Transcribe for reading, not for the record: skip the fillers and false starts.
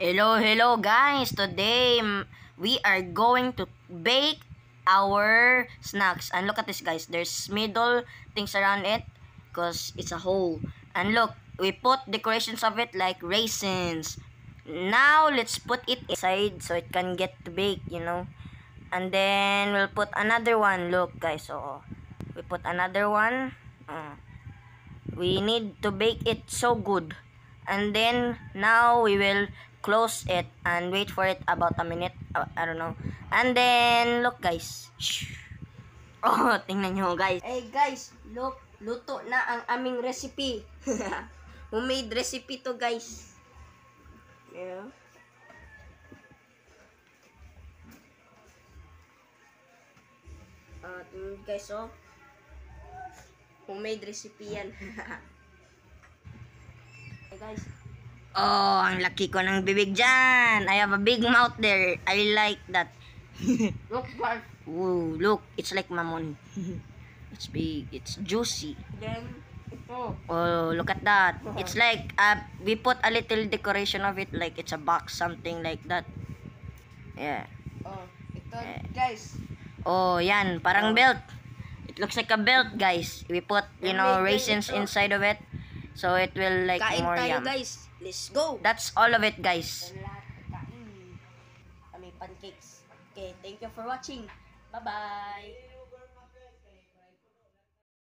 Hello guys. Today we are going to bake our snacks. And look at this guys. There's middle things around it because it's a hole. And look, we put decorations of it like raisins. Now let's put it inside so it can get to bake, And then we'll put another one. Look guys, so we put another one. We need to bake it so good. And then now we will close it and wait for it about a minute. I don't know. And then look guys. Shh. Oh, tingnan nyo guys. Hey guys, look, luto na ang aming recipe. Homemade recipe to guys. Yeah. Tingnan guys, oh. Homemade recipe yan. Hey guys. Oh, ang laki ko ng bibig dyan. I have a big mouth there. I like that. Look, guys. Ooh, look. It's like mamon. It's big. It's juicy. Then, ito. Oh, look at that. It's like, we put a little decoration of it. Like, it's a box. Something like that. Yeah. Oh, ito, guys. Oh, yan. Parang belt. It looks like a belt, guys. We put, raisins inside of it. So, it will like Kain more tayo, yum. guys. Let's go. That's all of it, guys. Kami pancakes. Okay, thank you for watching. Bye-bye.